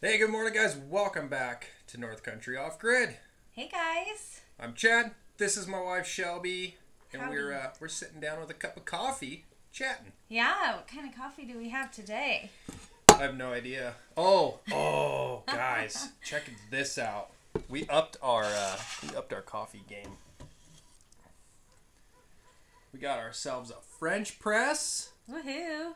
Hey, good morning, guys. Welcome back to North Country Off Grid. Hey guys. I'm Chad. This is my wife Shelby, and Howdy. we're sitting down with a cup of coffee, chatting. Yeah, what kind of coffee do we have today? I have no idea. Oh, guys, check this out. We upped our coffee game. We got ourselves a French press. Woohoo.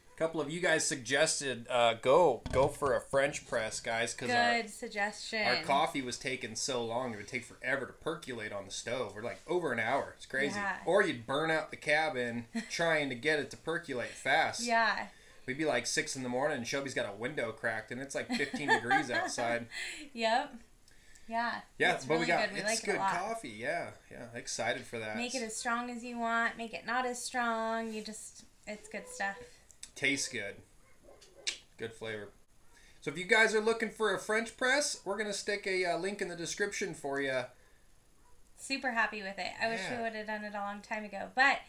A couple of you guys suggested go for a French press, guys, because Good suggestion. our coffee was taking so long. It would take forever to percolate on the stove. We're like over an hour. It's crazy. Yeah. Or you'd burn out the cabin trying to get it to percolate fast. Yeah. We'd be like 6 in the morning and Shelby's got a window cracked and it's like 15 degrees outside. Yep. Yeah. Yeah, it's but really we got good. We it's like it good a lot. coffee. Yeah. Excited for that. Make it as strong as you want. Make it not as strong. It's good stuff. Tastes good. Good flavor. So if you guys are looking for a French press, we're going to stick a link in the description for you. Super happy with it. I wish we Yeah. would have done it a long time ago. But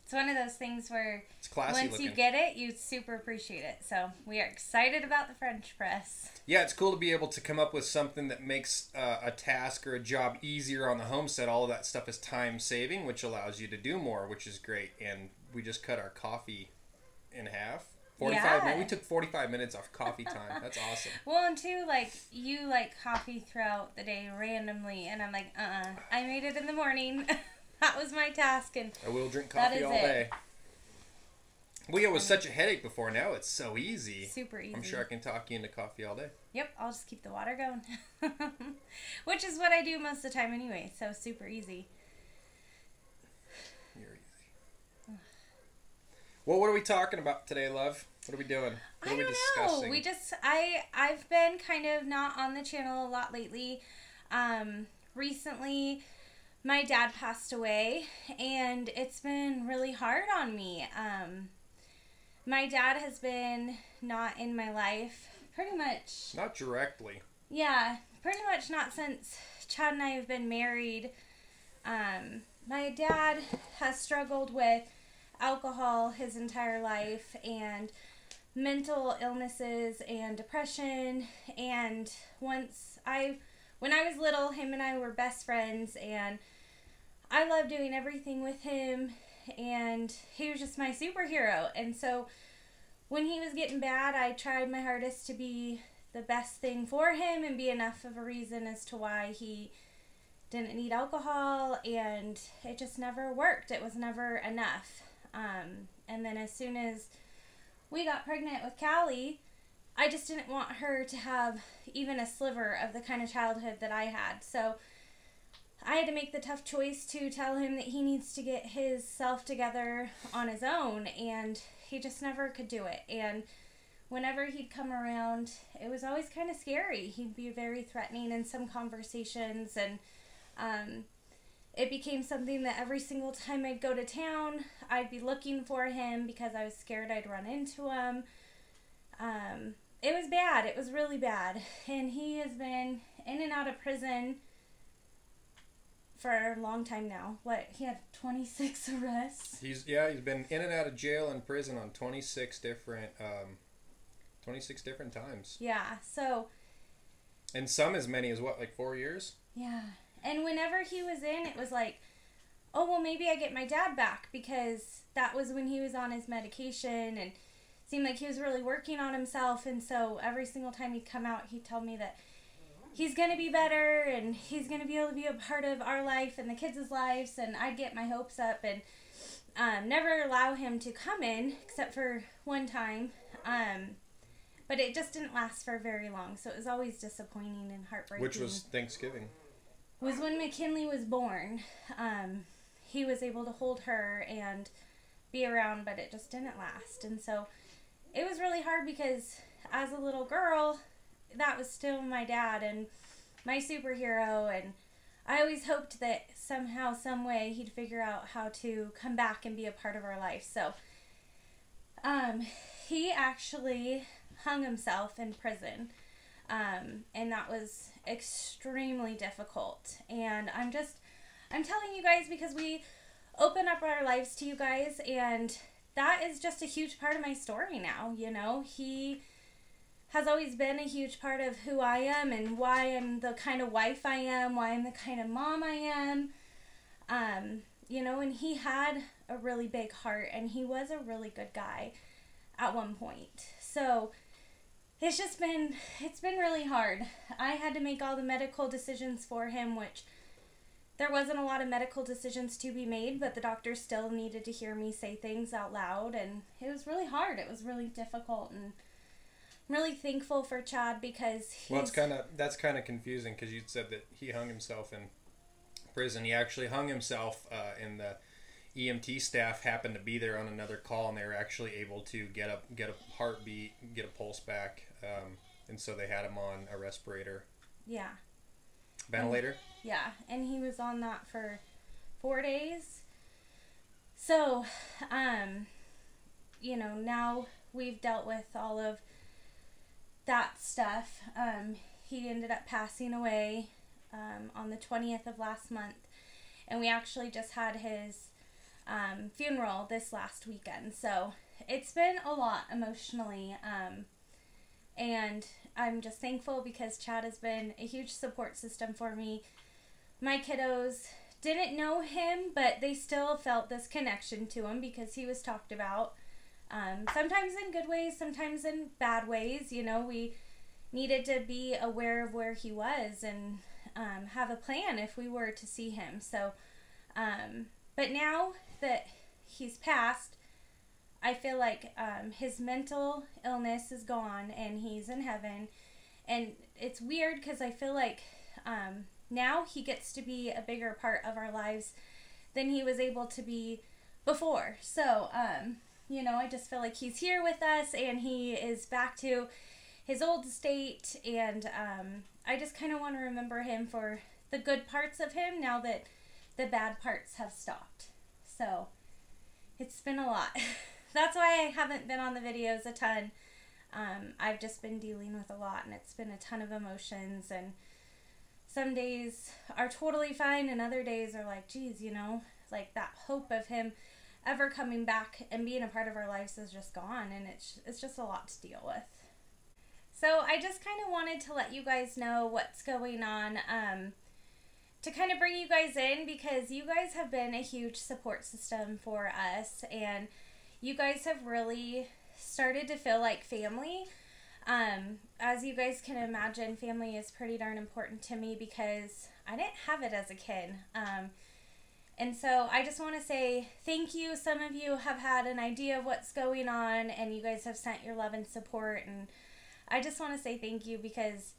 it's one of those things where It's classy once looking. you get it, you super appreciate it. So we are excited about the French press. Yeah, it's cool to be able to come up with something that makes a task or a job easier on the homestead. All of that stuff is time saving, which allows you to do more, which is great. And we just cut our coffee in half. 45 Yeah. minutes. We took 45 minutes off coffee time. That's awesome. Well, and two, like, you like coffee throughout the day randomly, and I'm like, I made it in the morning. That was my task, and I will drink That coffee is all it. day. Well, yeah, it was such a headache before. Now it's so easy. super easy. I'm sure I can talk you into coffee all day. Yep, I'll just keep the water going. Which is what I do most of the time anyway, so super easy. You're easy. Well, what are we talking about today, love? What are we doing? What I are we don't discussing? know. I've been kind of not on the channel a lot lately. Recently, my dad passed away, and it's been really hard on me. My dad has been not in my life pretty much. Not directly. Yeah, pretty much not since Chad and I have been married. My dad has struggled with alcohol his entire life and mental illnesses and depression. And when I was little, him and I were best friends, and I loved doing everything with him, and he was just my superhero. And so when he was getting bad, I tried my hardest to be the best thing for him and be enough of a reason as to why he didn't need alcohol, and it just never worked. It was never enough. And then as soon as we got pregnant with Callie, I just didn't want her to have even a sliver of the kind of childhood that I had. So I had to make the tough choice to tell him that he needs to get his self together on his own, and he just never could do it. And whenever he'd come around, it was always kind of scary. He'd be very threatening in some conversations, and it became something that every single time I'd go to town, I'd be looking for him because I was scared I'd run into him. It was bad. It was really bad. And he has been in and out of prison for a long time now. He had 26 arrests? He's been in and out of jail and prison on 26 different times. Yeah, so... And some as many as, what, like 4 years? Yeah. And whenever he was in, it was like, oh, well, maybe I get my dad back, because that was when he was on his medication, and seemed like he was really working on himself. And so every single time he'd come out, he'd tell me that he's going to be better, and he's going to be able to be a part of our life and the kids' lives, and I'd get my hopes up and never allow him to come in, except for one time. But it just didn't last for very long, so it was always disappointing and heartbreaking. Which was Thanksgiving. Was when McKinley was born. He was able to hold her and be around, but it just didn't last. And so it was really hard, because as a little girl, that was still my dad and my superhero, and I always hoped that somehow, some way, he'd figure out how to come back and be a part of our life. So he actually hung himself in prison. And that was extremely difficult. And I'm telling you guys because we open up our lives to you guys, and that is just a huge part of my story now. You know, he has always been a huge part of who I am and why I'm the kind of wife I am, why I'm the kind of mom I am. You know, and he had a really big heart, and he was a really good guy at one point. So it's been really hard. I had to make all the medical decisions for him, which there wasn't a lot of medical decisions to be made, but the doctor still needed to hear me say things out loud, and it was really hard. It was really difficult, and I'm really thankful for Chad because that's kind of confusing, because you said that he hung himself in prison. He actually hung himself, and the EMT staff happened to be there on another call, and they were actually able to get a heartbeat, get a pulse back, and so they had him on a respirator. Yeah. Ventilator? Yeah, and he was on that for 4 days. So, you know, now we've dealt with all of that stuff. He ended up passing away on the 20th of last month, and we actually just had his funeral this last weekend. So it's been a lot emotionally, and I'm just thankful because Chad has been a huge support system for me. My kiddos didn't know him, but they still felt this connection to him because he was talked about, sometimes in good ways, sometimes in bad ways. You know, we needed to be aware of where he was and have a plan if we were to see him. So, but now that he's passed, I feel like his mental illness is gone and he's in heaven. And it's weird because I feel like now he gets to be a bigger part of our lives than he was able to be before. So, you know, I just feel like he's here with us and he is back to his old state. And I just kind of want to remember him for the good parts of him now that the bad parts have stopped. So it's been a lot. That's why I haven't been on the videos a ton. I've just been dealing with a lot, and it's been a ton of emotions, and some days are totally fine and other days are like, geez, you know, like that hope of him ever coming back and being a part of our lives is just gone, and it's just a lot to deal with. So I just kind of wanted to let you guys know what's going on, to kind of bring you guys in, because you guys have been a huge support system for us, and you guys have really started to feel like family. As you guys can imagine, family is pretty darn important to me because I didn't have it as a kid. And so I just want to say thank you. Some of you have had an idea of what's going on, and you guys have sent your love and support, and I just want to say thank you, because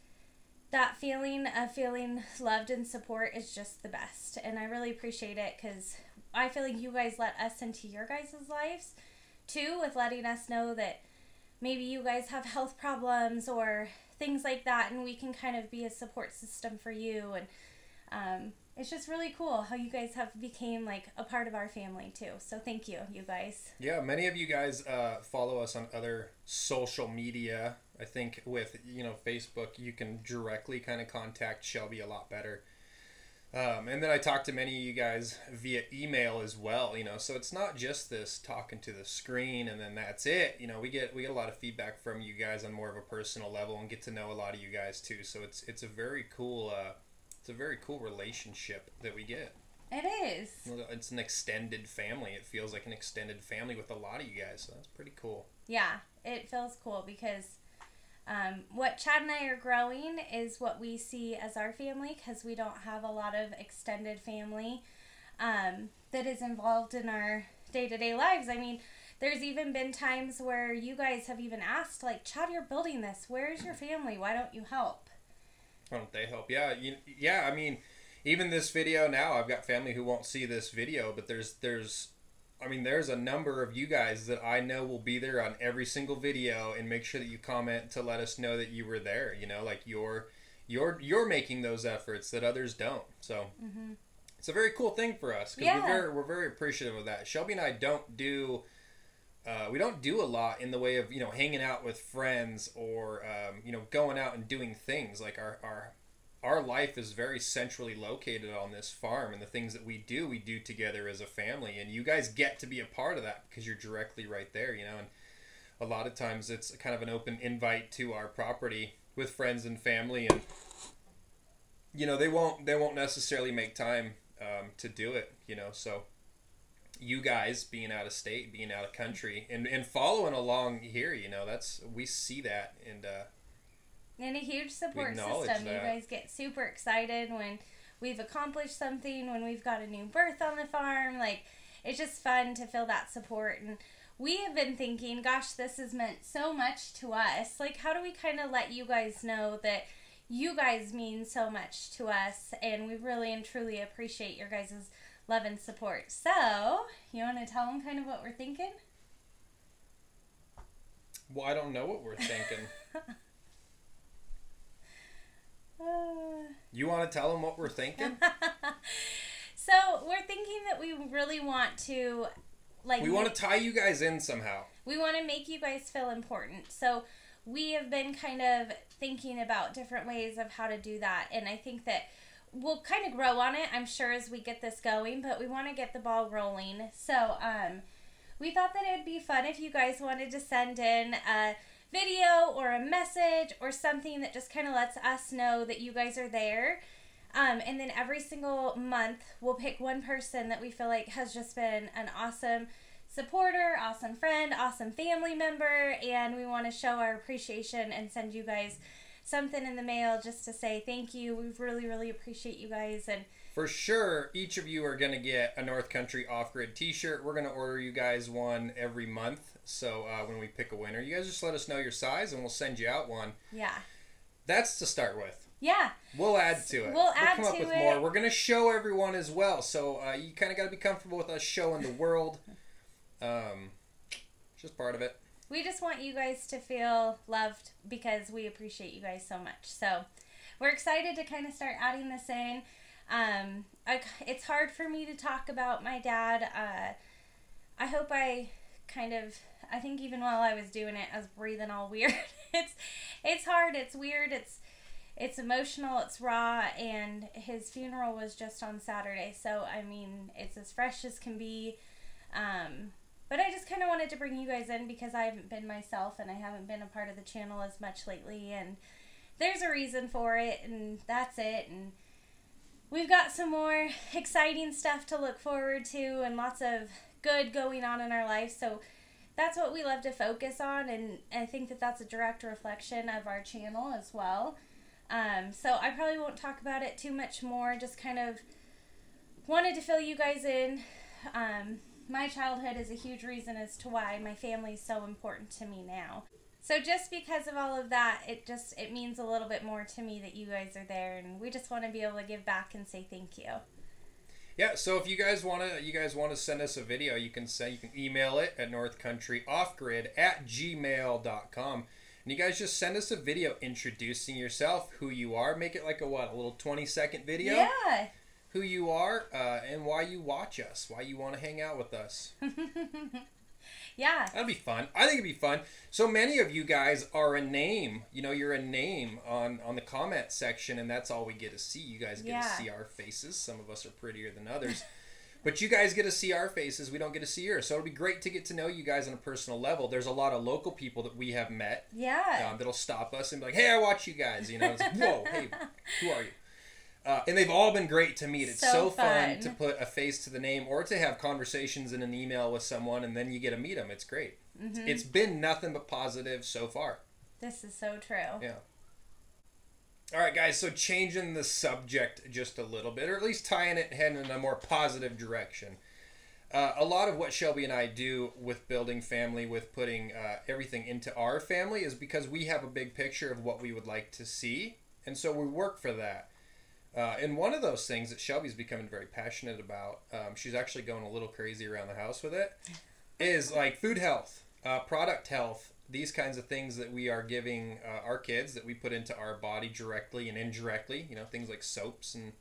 that feeling of feeling loved and support is just the best. And I really appreciate it, because I feel like you guys let us into your guys' lives too, with letting us know that maybe you guys have health problems or things like that, and we can kind of be a support system for you. And it's just really cool how you guys have became like a part of our family too. So thank you, you guys. Yeah, many of you guys follow us on other social media. I think with, you know, Facebook, you can directly kind of contact Shelby a lot better. And then I talk to many of you guys via email as well, you know, so it's not just this talking to the screen and then that's it. You know, we get a lot of feedback from you guys on more of a personal level and get to know a lot of you guys too. So it's a very cool relationship that we get. It is. It's an extended family. It feels like an extended family with a lot of you guys. So that's pretty cool. Yeah, it feels cool because what Chad and I are growing is what we see as our family, because we don't have a lot of extended family that is involved in our day-to-day lives. I mean, there's even been times where you guys have even asked, like, Chad, you're building this. Where's your family? Why don't you help? Why don't they help? Yeah, I mean, even this video now, I've got family who won't see this video, but there's a number of you guys that I know will be there on every single video and make sure that you comment to let us know that you were there. You know, like you're making those efforts that others don't. So It's a very cool thing for us, because we're very appreciative of that. Shelby and I don't do a lot in the way of, you know, hanging out with friends or you know, going out and doing things. Like our life is very centrally located on this farm, and the things that we do together as a family, and you guys get to be a part of that because you're directly right there, you know. And a lot of times it's kind of an open invite to our property with friends and family, and they won't necessarily make time to do it, so you guys being out of state, being out of country, and following along here, we see that, and a huge support system. That. You guys get super excited when we've accomplished something, when we've got a new birth on the farm. Like, it's just fun to feel that support. And we have been thinking, gosh, this has meant so much to us. Like, how do we kind of let you guys know that you guys mean so much to us, and we really and truly appreciate your guys' love and support. So, you want to tell them kind of what we're thinking? Well, I don't know what we're thinking. You want to tell them what we're thinking? So, we're thinking that we really want to, we want to tie you guys in somehow. We want to make you guys feel important. So, we have been kind of thinking about different ways of how to do that, and I think that we'll kind of grow on it, I'm sure, as we get this going, but we want to get the ball rolling. So, we thought that it'd be fun if you guys wanted to send in a video or a message or something that just kind of lets us know that you guys are there. And then every single month, we'll pick one person that we feel like has just been an awesome supporter, awesome friend, awesome family member, and we want to show our appreciation and send you guys something in the mail just to say thank you. We really, really appreciate you guys. And for sure, each of you are going to get a North Country Off-Grid t-shirt. We're going to order you guys one every month. So when we pick a winner, you guys just let us know your size and we'll send you out one. Yeah. That's to start with. Yeah. We'll add to it. We'll come up with more. We're going to show everyone as well. So you kind of got to be comfortable with us showing the world. Just part of it. We just want you guys to feel loved because we appreciate you guys so much. So we're excited to kind of start adding this in. It's hard for me to talk about my dad. I hope I think even while I was doing it, I was breathing all weird. It's hard. It's weird. It's emotional. It's raw. And his funeral was just on Saturday. So, I mean, it's as fresh as can be. But I just kind of wanted to bring you guys in because I haven't been myself and I haven't been a part of the channel as much lately, and there's a reason for it, and that's it. And we've got some more exciting stuff to look forward to and lots of good going on in our life, so that's what we love to focus on, and I think that that's a direct reflection of our channel as well. So I probably won't talk about it too much more, just kind of wanted to fill you guys in. My childhood is a huge reason as to why my family is so important to me now. So just because of all of that, it means a little bit more to me that you guys are there, and we just want to be able to give back and say thank you. Yeah, so if you guys want to send us a video, you can email it at northcountryoffgrid@gmail.com. And you guys just send us a video introducing yourself, who you are. Make it like a little 20-second video. Yeah. Who you are, and why you watch us, why you want to hang out with us. Yeah. That'd be fun. I think it'd be fun. So many of you guys are a name. You're a name on the comment section, and that's all we get to see. You guys get to see our faces. Some of us are prettier than others. But you guys get to see our faces. We don't get to see yours. So it'll be great to get to know you guys on a personal level. There's a lot of local people that we have met. Yeah. That'll stop us and be like, hey, I watch you guys. It's like, whoa, hey, who are you? And they've all been great to meet. It's so fun to put a face to the name or to have conversations in an email with someone, and then you get to meet them. It's great. Mm-hmm. It's been nothing but positive so far. This is so true. Yeah. All right, guys, so changing the subject just a little bit, or at least tying it in a more positive direction. A lot of what Shelby and I do with building family, with putting everything into our family, is because we have a big picture of what we would like to see, and so we work for that. And one of those things that Shelby's becoming very passionate about, she's actually going a little crazy around the house with it, is like food health, product health, these kinds of things that we are giving our kids that we put into our body directly and indirectly, things like soaps and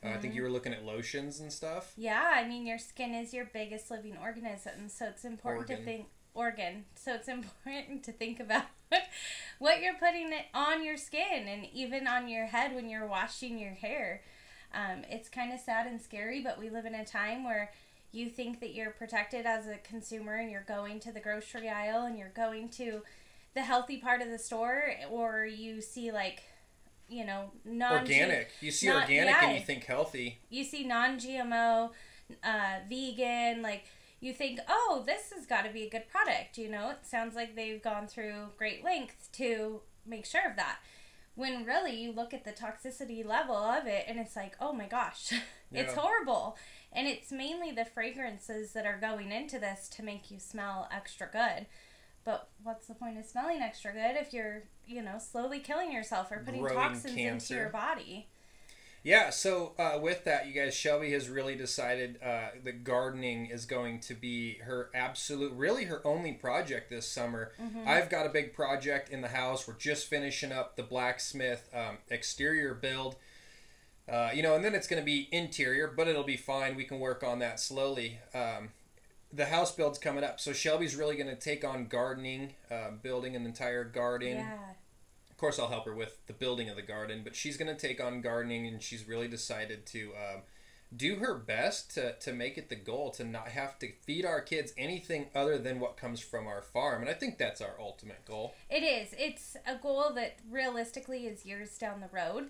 I think you were looking at lotions and stuff. Yeah, I mean, your skin is your biggest living organism, so it's important to think so it's important to think about what you're putting on your skin and even on your head when you're washing your hair. It's kind of sad and scary, but we live in a time where you think that you're protected as a consumer and you're going to the grocery aisle and you're going to the healthy part of the store, or you see like, you know, organic. You see organic and you think healthy. You see non-GMO, vegan, like you think, oh, this has got to be a good product. You know, it sounds like they've gone through great lengths to make sure of that. When really you look at the toxicity level of it and it's like, oh my gosh, it's horrible. And it's mainly the fragrances that are going into this to make you smell extra good. But what's the point of smelling extra good if you're, you know, slowly killing yourself or putting toxins into your body? Yeah, so with that, you guys, Shelby has really decided that gardening is going to be her really her only project this summer. Mm-hmm. I've got a big project in the house. We're just finishing up the blacksmith exterior build. You know, and then it's going to be interior, but it'll be fine. We can work on that slowly. The house build's coming up, so Shelby's really going to take on gardening, building an entire garden. Yeah. Of course, I'll help her with the building of the garden, but she's going to take on gardening, and she's really decided to do her best to make it the goal to not have to feed our kids anything other than what comes from our farm. And I think that's our ultimate goal. It is. It's a goal that realistically is years down the road.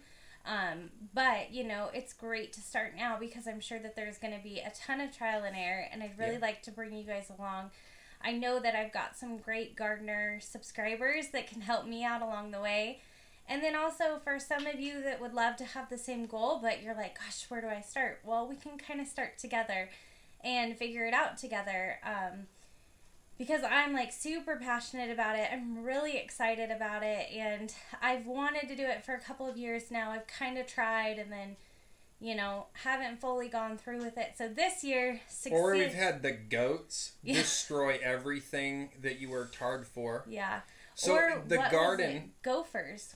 But, you know, it's great to start now because I'm sure that there's going to be a ton of trial and error, and I'd really like to bring you guys along. I know that I've got some great gardener subscribers that can help me out along the way. And then also for some of you that would love to have the same goal, but you're like, gosh, where do I start? Well, we can kind of start together and figure it out together. Because I'm like super passionate about it. I'm really excited about it. And I've wanted to do it for a couple of years now. I've kind of tried and then, you know, haven't fully gone through with it. So this year, or we've had the goats destroy everything that you worked hard for. Yeah. So or the garden, gophers,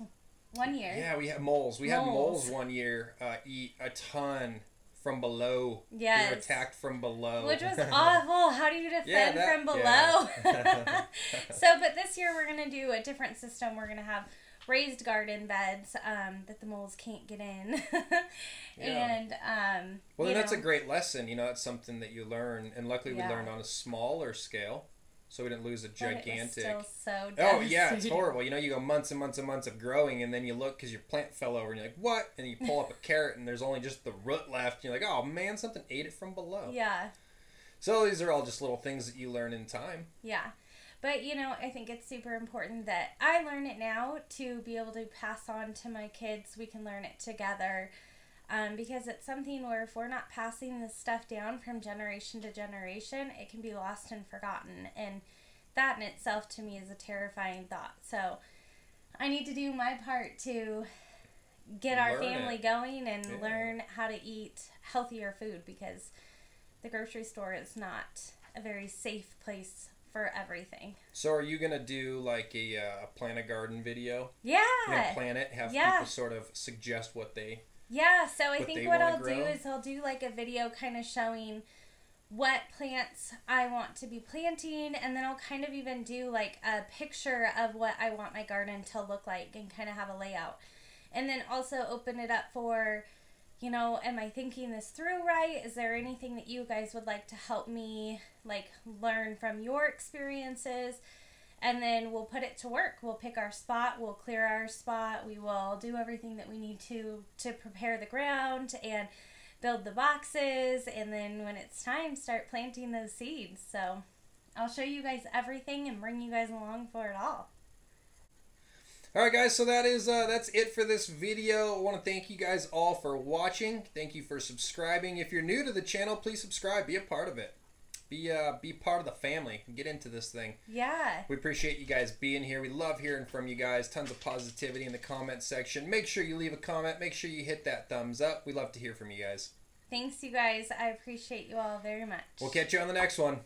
one year. Yeah, we had moles. We had moles one year eat a ton from below. Yes. We were attacked from below. Which was awful. How do you defend from below? Yeah. So, but this year we're going to do a different system. We're going to have raised garden beds that the moles can't get in. And well, then that's a great lesson. You know, it's something that you learn, and luckily we learned on a smaller scale, so we didn't lose a gigantic. But it was still so devastating. Oh yeah, it's horrible. You know, you go months and months and months of growing, and then you look because your plant fell over, and you're like, what? And you pull up a carrot, and there's only just the root left. And you're like, oh man, something ate it from below. Yeah. So these are all just little things that you learn in time. Yeah. But, you know, I think it's super important that I learn it now to be able to pass on to my kids. We can learn it together because it's something where if we're not passing this stuff down from generation to generation, it can be lost and forgotten. And that in itself to me is a terrifying thought. So I need to do my part to get our family going and learn how to eat healthier food because the grocery store is not a very safe place for everything. So are you going to do like a plant a garden video? Yeah. You're going to plant it, have people sort of suggest what they so I think what I'll do is I'll do like a video kind of showing what plants I want to be planting, and then I'll kind of even do like a picture of what I want my garden to look like and kind of have a layout. And then also open it up for, you know, am I thinking this through right? Is there anything that you guys would like to help me, like, learn from your experiences? And then we'll put it to work. We'll pick our spot. We'll clear our spot. We will do everything that we need to prepare the ground and build the boxes. And then when it's time, start planting those seeds. So I'll show you guys everything and bring you guys along for it all. Alright guys, so that's it for this video. I want to thank you guys all for watching. Thank you for subscribing. If you're new to the channel, please subscribe. Be a part of it. Be part of the family. Get into this thing. Yeah. We appreciate you guys being here. We love hearing from you guys. Tons of positivity in the comment section. Make sure you leave a comment. Make sure you hit that thumbs up. We love to hear from you guys. Thanks, you guys. I appreciate you all very much. We'll catch you on the next one.